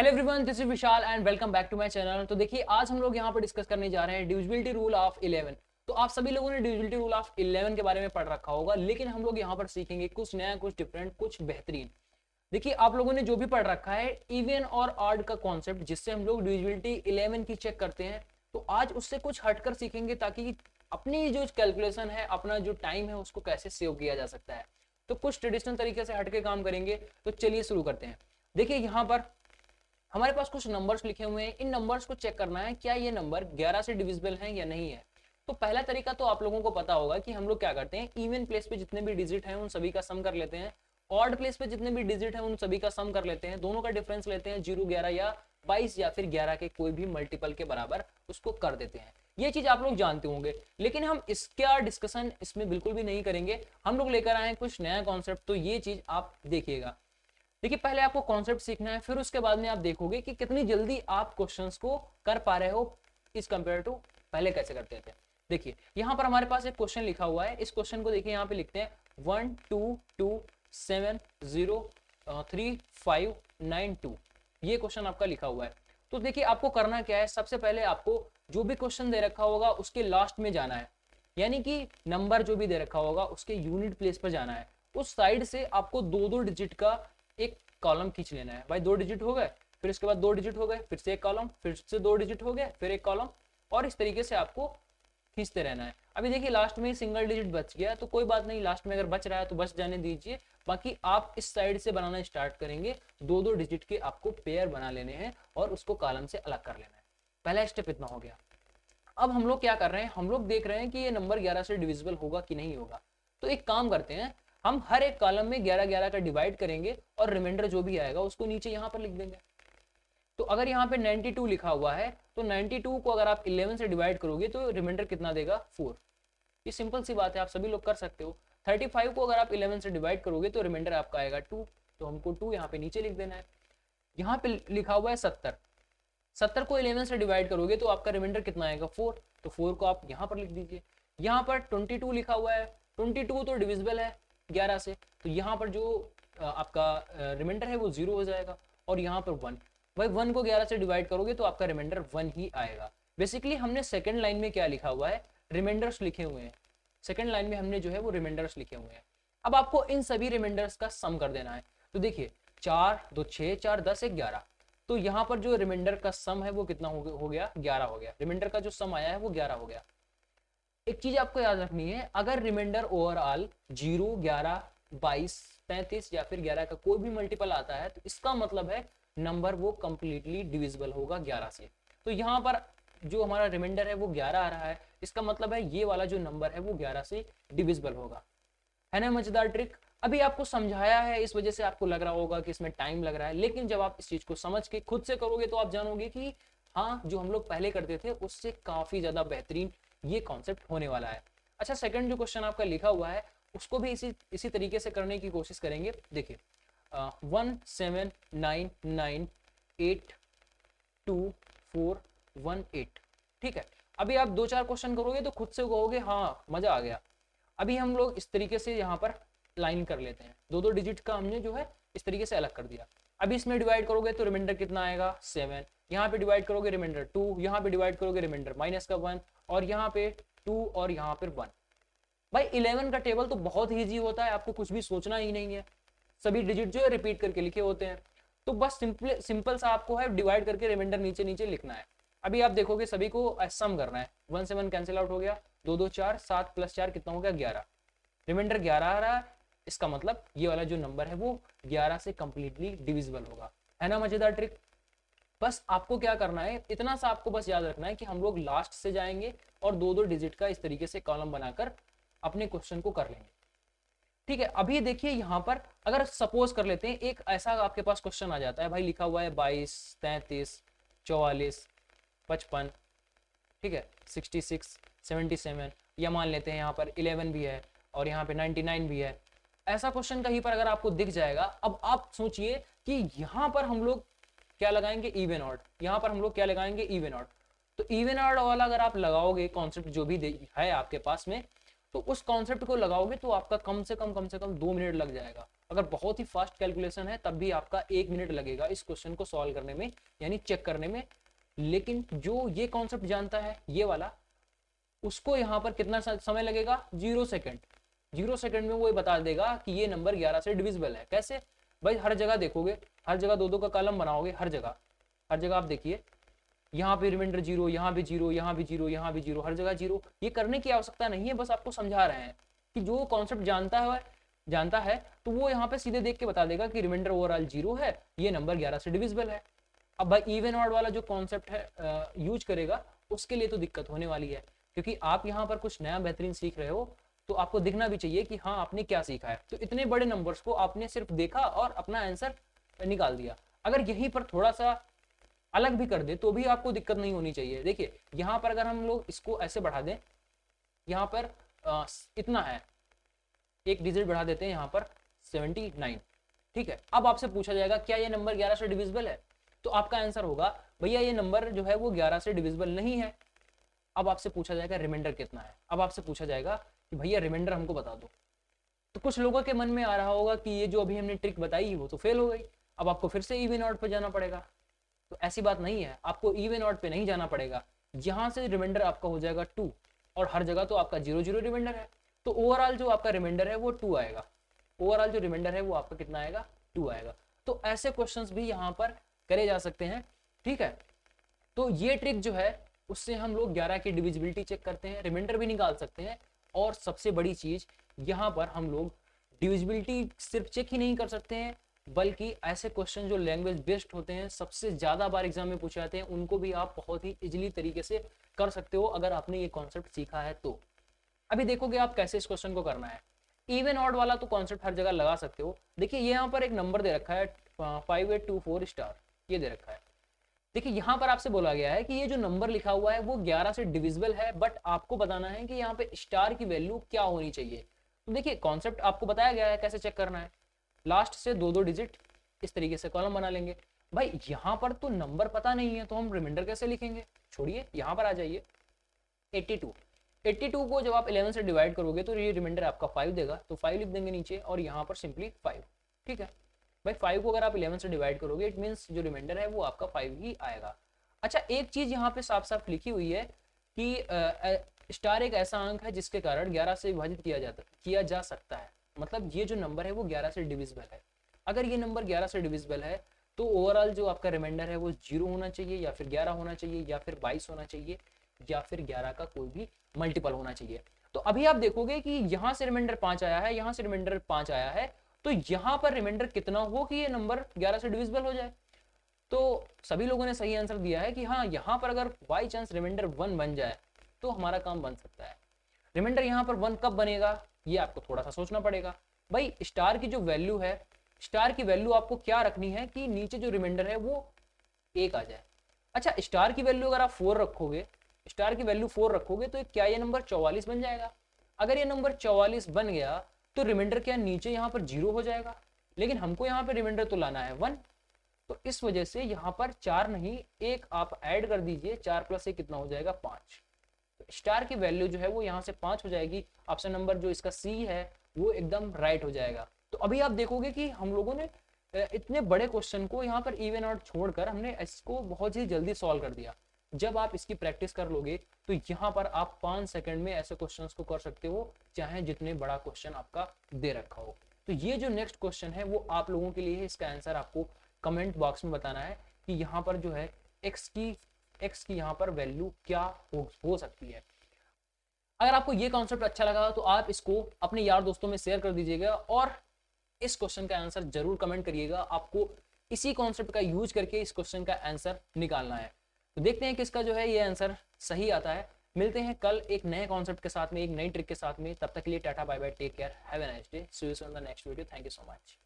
Hello everyone, this is Vishal and welcome back to my channel. तो देखिए, आज हम लोग यहाँ पर डिस्कस करने जा रहे हैं डिविजिबिलिटी रूल ऑफ 11। तो आप सभी लोगों ने डिविजिबिलिटी रूल ऑफ 11 के बारे में पढ़ रखा होगा, लेकिन हम लोग यहाँ पर सीखेंगे कुछ नया, कुछ डिफरेंट, कुछ बेहतरीन। देखिए, आप लोगों ने जो भी पढ़ रखा है इवन और ऑड का कॉन्सेप्ट, जिससे हम लोग डिविजिबिलिटी 11 की चेक करते हैं, तो आज उससे कुछ हटकर सीखेंगे ताकि अपनी जो कैलकुलेशन है, अपना जो टाइम है, उसको कैसे सेव किया जा सकता है। तो कुछ ट्रेडिशनल तरीके से हटके काम करेंगे। तो चलिए शुरू करते हैं। देखिए, यहाँ पर हमारे पास कुछ नंबर्स लिखे हुए हैं। इन नंबर्स को चेक करना है क्या ये नंबर 11 से डिविजिबल है या नहीं है। तो पहला तरीका तो आप लोगों को पता होगा कि हम लोग क्या करते हैं, इवन प्लेस पे जितने भी डिजिट हैं उन सभी का सम कर लेते हैं, ऑड प्लेस पे जितने भी डिजिट हैं उन सभी का सम कर लेते हैं, दोनों का डिफरेंस लेते हैं 0, 11 या 22 या फिर 11 के कोई भी मल्टीपल के बराबर उसको कर देते हैं। ये चीज आप लोग जानते होंगे, लेकिन हम इसका डिस्कशन इसमें बिल्कुल भी नहीं करेंगे। हम लोग लेकर आए हैं कुछ नया कॉन्सेप्ट, तो ये चीज आप देखिएगा। देखिए, पहले आपको कॉन्सेप्ट सीखना है, फिर उसके बाद में आप देखोगे कि कितनी जल्दी आप क्वेश्चंस को कर पा रहे हो इस कंपेयर टू पहले कैसे करते थे। देखिए, यहाँ पर हमारे पास एक क्वेश्चन लिखा हुआ है। इस क्वेश्चन को देखिए, यहाँ पे लिखते हैं 1 2 2 7 0 3 5 9 2। ये क्वेश्चन आपका लिखा हुआ है। तो देखिए, आपको करना क्या है, सबसे पहले आपको जो भी क्वेश्चन दे रखा होगा उसके लास्ट में जाना है, यानी कि नंबर जो भी दे रखा होगा उसके यूनिट प्लेस पर जाना है। उस साइड से आपको दो दो डिजिट का एक कॉलम खींच लेना है। भाई, 2 डिजिट हो गए, फिर इसके बाद 2 डिजिट हो गए, फिर से एक कॉलम, फिर से 2 डिजिट हो गए, फिर एक कॉलम, और इस तरीके से आपको खींचते रहना है। अभी देखिए, लास्ट में सिंगल डिजिट बच गया तो कोई बात नहीं, लास्ट में अगर बच रहा है तो बच जाने दीजिए। बाकी आप इस साइड से बनाना स्टार्ट करेंगे, 2 डिजिट के आपको पेयर बना लेने हैं और उसको कॉलम से अलग कर लेना है। पहला स्टेप इतना हो गया। अब हम लोग क्या कर रहे हैं, हम लोग देख रहे हैं कि ये नंबर 11 से डिविजिबल होगा कि नहीं होगा। तो एक काम करते हैं, हम हर एक कॉलम में 11 11 का डिवाइड करेंगे और रिमाइंडर जो भी आएगा उसको नीचे यहाँ पर लिख देंगे। तो अगर यहाँ पे 92 लिखा हुआ है तो 92 को अगर आप 11 से डिवाइड करोगे तो रिमाइंडर कितना देगा, 4। ये सिंपल सी बात है, आप सभी लोग कर सकते हो। 35 को अगर आप 11 से डिवाइड करोगे तो रिमाइंडर आपका आएगा 2, तो हमको 2 यहाँ पे नीचे लिख देना है। यहाँ पे लिखा हुआ है 70, 70 को 11 से डिवाइड करोगे तो आपका रिमाइंडर कितना आएगा, 4, तो 4 को आप यहाँ पर लिख दीजिए। यहाँ पर 22 लिखा हुआ है, 22 तो डिविजिबल है 11 से, तो यहाँ पर जो आपका रिमाइंडर है वो 0 हो जाएगा। और यहाँ पर 1, भाई 1 को 11 से डिवाइड करोगे तो आपका रिमाइंडर 1 ही आएगा। बेसिकली हमने सेकंड लाइन में क्या लिखा हुआ है, रिमाइंडर्स लिखे हुए हैं। सेकंड लाइन में हमने जो है वो रिमाइंडर्स लिखे हुए हैं। अब आपको इन सभी रिमाइंडर्स का सम कर देना है। तो देखिए, 4 2 6 4 10 1 11, तो यहाँ पर जो रिमाइंडर का सम है वो कितना हो गया, 11 हो गया। रिमाइंडर का जो सम आया है वो 11 हो गया। एक चीज आपको याद रखनी है, अगर रिमाइंडर ओवरऑल 0 11 22 33 या फिर 11 का कोई भी मल्टीपल आता है तो इसका मतलब है नंबर वो कंप्लीटली डिविजिबल होगा 11 से। तो यहाँ पर जो हमारा रिमाइंडर है वो 11 आ रहा है, इसका मतलब है ये वाला जो नंबर है वो 11 से डिविजिबल होगा। है ना मजेदार ट्रिक। अभी आपको समझाया है, इस वजह से आपको लग रहा होगा कि इसमें टाइम लग रहा है, लेकिन जब आप इस चीज को समझ के खुद से करोगे तो आप जानोगे कि हाँ, जो हम लोग पहले करते थे उससे काफी ज्यादा बेहतरीन ये कॉन्सेप्ट होने वाला है। अच्छा, सेकंड जो क्वेश्चन आपका लिखा हुआ है उसको भी इसी तरीके से करने की कोशिश करेंगे। देखिए, 1 7 9 9 8 2 4 1 8, ठीक है। अभी आप 2 4 क्वेश्चन करोगे तो खुद से कहोगे हाँ मजा आ गया। अभी हम लोग इस तरीके से यहाँ पर लाइन कर लेते हैं, 2 डिजिट का हमने जो है इस तरीके से अलग कर दिया। अभी इसमें डिवाइड करोगे तो रिमाइंडर कितना आएगा, 7, यहाँ पे डिवाइड करोगे रिमाइंडर 2, यहाँ पे डिवाइड करोगे रिमाइंडर माइनस का 1, और यहाँ पे 2 और यहाँ पर 1। भाई 11 का टेबल तो बहुत ईजी होता है, आपको कुछ भी सोचना ही नहीं है, सभी डिजिट जो है रिपीट करके लिखे होते हैं। तो बस सिंपल सा आपको है डिवाइड करके रिमाइंडर नीचे नीचे लिखना है। अभी आप देखोगे सभी को सम करना है, 1 से 1 कैंसिल आउट हो गया, 2 2 4 7 + 4 कितना हो गया, 11। रिमाइंडर 11 आ रहा है, इसका मतलब ये वाला जो नंबर है वो 11 से कंप्लीटली डिविजिबल होगा। है ना मजेदार ट्रिक। बस आपको क्या करना है, इतना सा आपको बस याद रखना है कि हम लोग लास्ट से जाएंगे और 2 डिजिट का इस तरीके से कॉलम बनाकर अपने क्वेश्चन को कर लेंगे, ठीक है। अभी देखिए, यहाँ पर अगर सपोज कर लेते हैं एक ऐसा आपके पास क्वेश्चन आ जाता है, भाई लिखा हुआ है 22 33 44 55, ठीक है, 66 77, या मान लेते हैं यहाँ पर 11 भी है और यहाँ पे 99 भी है। ऐसा क्वेश्चन कहीं पर अगर आपको दिख जाएगा, अब आप सोचिए कि यहाँ पर हम लोग क्या लगाएंगे, इवन ऑड। यहाँ पर हम लोग क्या लगाएंगे, इवन ऑड। तो इवन ऑड वाला अगर आप लगाओगे कॉन्सेप्ट जो भी है आपके पास में, तो उस कॉन्सेप्ट को लगाओगे तो आपका कम से कम 2 मिनट लग जाएगा। अगर बहुत ही फास्ट कैलकुलेशन है तब भी आपका 1 मिनट लगेगा इस क्वेश्चन को सॉल्व करने में, यानी चेक करने में। लेकिन जो ये कॉन्सेप्ट जानता है ये वाला, उसको यहाँ पर कितना समय लगेगा, 0 सेकंड। 0 सेकंड में वो ये बता देगा कि ये नंबर 11 से डिविजिबल है। कैसे भाई, हर जगह देखोगे, हर जगह 2-2 का कॉलम बनाओगे, हर जगह आप देखिए, यहाँ पे रिमाइंडर 0, यहाँ भी 0, यहाँ भी 0, यहाँ भी 0, हर जगह 0। ये करने की आवश्यकता नहीं है, बस आपको समझा रहे हैं कि जो कॉन्सेप्ट जानता है तो वो यहाँ पे सीधे देख के बता देगा कि रिमाइंडर ओवरऑल 0 है, ये नंबर 11 से डिविजिबल है। अब भाई इवन ऑड वाला जो कॉन्सेप्ट है यूज करेगा, उसके लिए तो दिक्कत होने वाली है, क्योंकि आप यहाँ पर कुछ नया बेहतरीन सीख रहे हो, तो आपको दिखना भी चाहिए कि हाँ आपने क्या सीखा है। तो इतने बड़े नंबर्स को आपने सिर्फ देखा और अपना आंसर निकाल दिया। अगर यहीं पर थोड़ा सा अलग भी कर दे तो भी आपको दिक्कत नहीं होनी चाहिए। देखिए यहाँ पर अगर हम लोग इसको ऐसे बढ़ा दें, यहाँ पर इतना है, एक डिजिट बढ़ा देते हैं यहाँ पर 79, ठीक है। अब आपसे पूछा जाएगा क्या ये नंबर 11 से डिविजिबल है, तो आपका आंसर होगा भैया ये नंबर जो है वो 11 से डिविजिबल नहीं है। अब आपसे पूछा जाएगा रिमाइंडर कितना है, अब आपसे पूछा जाएगा कि भैया रिमाइंडर हमको बता दो। तो कुछ लोगों के मन में आ रहा होगा कि ये जो अभी हमने ट्रिक बताई वो तो फेल हो गई, अब आपको फिर से इवन ऑड पे जाना पड़ेगा। तो ऐसी बात नहीं है, आपको इवन ऑड पे नहीं जाना पड़ेगा। यहाँ से रिमाइंडर आपका हो जाएगा 2, और हर जगह तो आपका 0-0 रिमाइंडर है, तो ओवरऑल जो आपका रिमाइंडर है वो 2 आएगा। ओवरऑल जो रिमाइंडर है वो आपका कितना आएगा, 2 आएगा। तो ऐसे क्वेश्चंस भी यहाँ पर करे जा सकते हैं, ठीक है। तो ये ट्रिक जो है उससे हम लोग 11 की डिविजिबिलिटी चेक करते हैं, रिमाइंडर भी निकाल सकते हैं, और सबसे बड़ी चीज यहाँ पर हम लोग डिविजिबिलिटी सिर्फ चेक ही नहीं कर सकते हैं, बल्कि ऐसे क्वेश्चन जो लैंग्वेज बेस्ड होते हैं, सबसे ज्यादा बार एग्जाम में पूछे जाते हैं, उनको भी आप बहुत ही इजीली तरीके से कर सकते हो अगर आपने ये कॉन्सेप्ट सीखा है तो। अभी देखोगे आप कैसे इस क्वेश्चन को करना है। इवन ऑड वाला तो कॉन्सेप्ट हर जगह लगा सकते हो। देखिए यहाँ पर एक नंबर दे रखा है 5824 स्टार, ये दे रखा है। देखिए यहाँ पर आपसे बोला गया है कि ये जो नंबर लिखा हुआ है वो 11 से डिविजिबल है, बट आपको बताना है कि यहाँ पे स्टार की वैल्यू क्या होनी चाहिए। तो देखिए कॉन्सेप्ट आपको बताया गया है कैसे चेक करना है। लास्ट से 2-2 डिजिट इस तरीके से कॉलम बना लेंगे। भाई यहाँ पर तो नंबर पता नहीं है तो हम रिमाइंडर कैसे लिखेंगे, छोड़िए यहाँ पर आ जाइए। 82 को जब आप 11 से डिवाइड करोगे तो ये रिमाइंडर आपका 5 देगा, तो 5 लिख देंगे नीचे, और यहाँ पर सिंपली 5, ठीक है। भाई 5 को अगर आप 11 से डिवाइड करोगे इट मीन्स जो रिमाइंडर है वो आपका 5 ही आएगा। अच्छा एक चीज यहाँ पे साफ साफ लिखी हुई है कि स्टार एक ऐसा अंक है जिसके कारण 11 से विभाजित किया जा सकता है। मतलब ये जो नंबर है वो 11 से डिविजिबल है। अगर ये नंबर 11 से डिविजिबल है तो ओवरऑल जो आपका रिमाइंडर है वो 0 होना चाहिए, या फिर 11 होना चाहिए, या फिर 22 होना चाहिए, या फिर 11 का कोई भी मल्टीपल होना चाहिए। तो अभी आप देखोगे कि यहाँ से रिमाइंडर 5 आया है, यहाँ से रिमाइंडर 5 आया है, तो यहाँ पर रिमाइंडर कितना हो कि ये नंबर 11 से डिविजिबल हो जाए। तो सभी लोगों ने सही आंसर दिया है कि हाँ यहाँ पर अगर बाई चांस रिमाइंडर 1 बन जाए तो हमारा काम बन सकता है। रिमाइंडर यहाँ पर 1 कब बनेगा ये आपको थोड़ा सा सोचना पड़ेगा। भाई स्टार की जो वैल्यू है, स्टार की वैल्यू आपको क्या रखनी है कि नीचे जो रिमाइंडर है वो 1 आ जाए। अच्छा स्टार की वैल्यू अगर आप 4 रखोगे, स्टार की वैल्यू 4 रखोगे तो क्या ये नंबर 44 बन जाएगा। अगर ये नंबर 44 बन गया तो रिमाइंडर क्या नीचे यहाँ पर 0 हो जाएगा, लेकिन हमको यहाँ पे रिमाइंडर तो लाना है 1, तो इस वजह से यहाँ पर 4 नहीं 1 आप ऐड कर दीजिए, 4 + 1 कितना हो जाएगा 5। तो स्टार की वैल्यू जो है वो यहाँ से 5 हो जाएगी। ऑप्शन नंबर जो इसका सी है वो एकदम राइट हो जाएगा। तो अभी आप देखोगे कि हम लोगों ने इतने बड़े क्वेश्चन को यहाँ पर इवन ऑड छोड़कर हमने इसको बहुत ही जल्दी सॉल्व कर दिया। जब आप इसकी प्रैक्टिस कर लोगे तो यहाँ पर आप 5 सेकंड में ऐसे क्वेश्चंस को कर सकते हो, चाहे जितने बड़ा क्वेश्चन आपका दे रखा हो। तो ये जो नेक्स्ट क्वेश्चन है वो आप लोगों के लिए है, इसका आंसर आपको कमेंट बॉक्स में बताना है कि यहाँ पर जो है एक्स की यहाँ पर वैल्यू क्या हो सकती है। अगर आपको ये कॉन्सेप्ट अच्छा लगा तो आप इसको अपने यार दोस्तों में शेयर कर दीजिएगा, और इस क्वेश्चन का आंसर जरूर कमेंट करिएगा। आपको इसी कॉन्सेप्ट का यूज करके इस क्वेश्चन का आंसर निकालना है। तो देखते हैं किसका जो है ये आंसर सही आता है। मिलते हैं कल एक नए कॉन्सेप्ट के साथ में, एक नई ट्रिक के साथ में। तब तक के लिए tata bye bye, take care, have a nice day, see you soon in the next video. Thank you so much.